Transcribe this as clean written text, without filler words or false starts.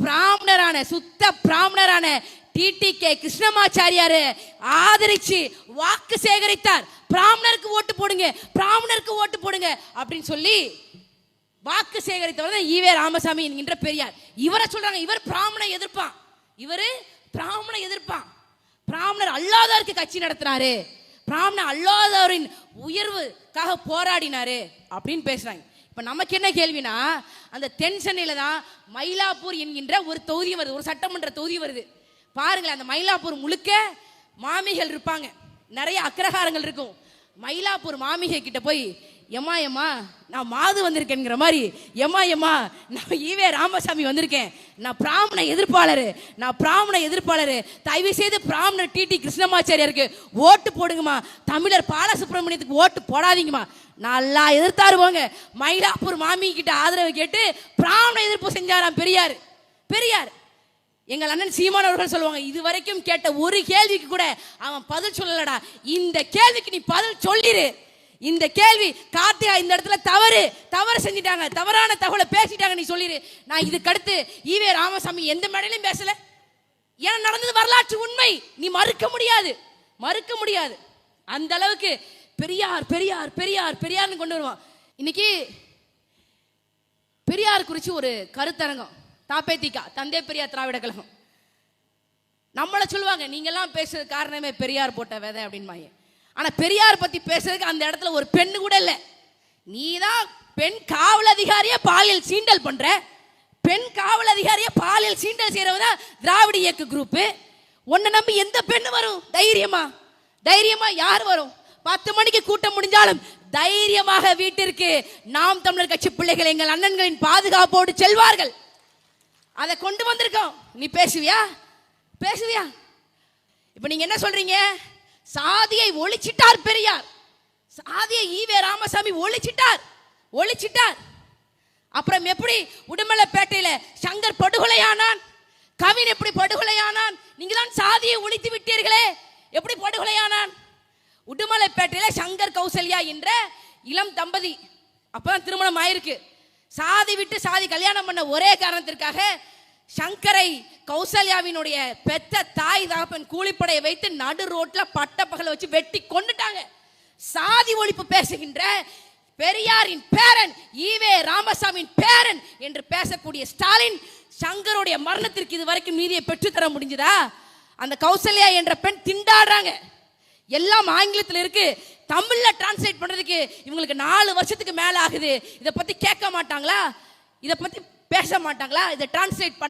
பிராமணரான சுத்த பிராமணரான டிடிகே கிருஷ்ணமாச்சாரியாரு ஆதரிச்சு வாக்கு சேகரித்தார். பிராமணருக்கு ஓட்டு போடுங்க, பிராமணருக்கு ஓட்டு போடுங்க அப்படின்னு சொல்லி வாக்கு சேகரித்தவர் தான் ஈவே ராமசாமி என்கின்ற பெரியார். இவரை சொல்றாங்க இவர் பிராமண எதிர்ப்பான், இவரு பிராமண எதிர்ப்பான், பிராமணர் அல்லாதவருக்கு கட்சி நடத்தினாரு, பிராமணர் அல்லாதவரின் உயர்வுக்காக போராடினாரு அப்படின்னு பேசுறாங்க. இப்ப நமக்கு என்ன கேள்வினா, அந்த தென் சென்னையில தான் மயிலாப்பூர் என்கின்ற ஒரு தொகுதி வருது, ஒரு சட்டமன்ற தொகுதி வருது. பாருங்களேன், அந்த மயிலாப்பூர் முழுக்க மாமிகள் இருப்பாங்க, நிறைய அக்ரஹாரங்கள் இருக்கும். மயிலாப்பூர் மாமிகை கிட்ட போய் எம்மா எம்மா நான் மாது வந்திருக்கேங்கிற மாதிரி, எம்மா எம்மா நான் ஈவே ராமசாமி வந்திருக்கேன், நான் பிராமண எதிர்ப்பாளர், நான் பிராமண எதிர்ப்பாளர், தயவு செய்து பிராமணர் டிடி கிருஷ்ணமாச்சாரியாருக்கு ஓட்டு போடுங்கம்மா, தமிழர் பாலசுப்ரமணியத்துக்கு ஓட்டு போடாதீங்கம்மா, நல்லா எதிர்த்தாரு போங்க. மயிலாப்பூர் மாமி கிட்ட ஆதரவு கேட்டு பிராமண எதிர்ப்பு செஞ்சாராம் பெரியார். பெரியார் எங்கள் அண்ணன் சீமான் அவர்கள் சொல்லுவாங்க, இது வரைக்கும் கேட்ட ஒரு கேள்விக்கு கூட அவன் பதில் சொல்லலடா, இந்த கேள்விக்கு நீ பதில் சொல்லிரு. இந்த கேள்வி கார்த்திகா இந்த இடத்துல தவறு செஞ்சிட்டாங்க, தவறான தகவலை பேசிட்டாங்க, நீ சொல்லிரு. நான் இதுக்கு அடுத்து ஈவே ராமசாமி எந்த மேடையிலும் பேசல, ஏன்னா நடந்தது வரலாற்று உண்மை, நீ மறுக்க முடியாது. அந்த அளவுக்கு பெரியார் பெரியார் பெரியார் பெரியார்னு கொண்டு வருவான். இன்னைக்கு பெரியார் குறித்து ஒரு கருத்தரங்கம், தாப்பேதிகா தந்தை பெரியார் திராவிட கழகம். நம்மளை சொல்லுவாங்க நீங்கெல்லாம் பேசுறது காரணமே பெரியார் போட்ட விதை அப்படின்பாங்க. ஆனா பெரியார் பத்தி பேசுறதுக்கு அந்த இடத்துல ஒரு பெண்ணு கூட இல்லை. நீதான் பெண் காவல் அதிகாரியை பாலியல் சீண்டல் பண்ற, பெண் காவல் அதிகாரியை பாலியல் சீண்டல் செய்யறவதான் திராவிட இயக்க குரூப். உன்னை நம்பி எந்த பெண்ணு வரும்? தைரியமா யார் வரும்? 10 மணிக்கு கூட்டம் முடிஞ்சாலும் தைரியமாக வீட்டிற்கு நாம் தமிழர் கட்சி பிள்ளைகள் எங்கள் அண்ணன்களின் பாதுகாப்போடு செல்வார்கள். அதை கொண்டு வந்திருக்கோம். நீ பேசுவியா? இப்ப நீங்க என்ன சொல்றீங்க? சாதியை ஒழிச்சிட்டார் பெரியார், சாதியை ஈவே ராமசாமி ஒழிச்சிட்டார். அப்புறம் எப்படி உடுமலைப்பேட்டையில சங்கர் படுகொலையானான், கவின் எப்படி படுகொலையானான்? நீங்க தான் சாதியை ஒழித்து விட்டீர்களே, எப்படி படுகொலையானான்? உடுமலைப்பேட்டையில சங்கர் கௌசல்யா என்ற இளம் தம்பதி, அப்பதான் திருமணம் ஆயிருக்கு. சாதி விட்டு சாதி கல்யாணம் பண்ண ஒரே காரணத்திற்காக சங்கரை கௌசல்யாவினுடைய பெத்த தாய் தகப்பன் கூலிப்படையை வைத்து நடு ரோட்ல பட்ட பகல வச்சு வெட்டி கொண்டுட்டாங்க. சாதி ஒழிப்பு பேசுகின்ற பெரியாரின் பேரன், ஈவே ராமசாமியின் பேரன் என்று பேசக்கூடிய ஸ்டாலின் சங்கருடைய மரணத்திற்கு இது வரைக்கும் நீதியை பெற்றுத்தர முடிஞ்சதா? அந்த கௌசல்யா என்ற பெண் திண்டாடுறாங்க. எல்லாம் ஆங்கிலத்தில் இருக்கு, தமிழ்ல டிரான்ஸ்லேட் பண்றதுக்கு இவங்களுக்கு 4 வருஷத்துக்கு மேல ஆகுது. இதை பத்தி கேட்க மாட்டாங்களா? இதை பத்தி பேச மாட்டாங்களா? இதை டிரான்ஸ்லேட்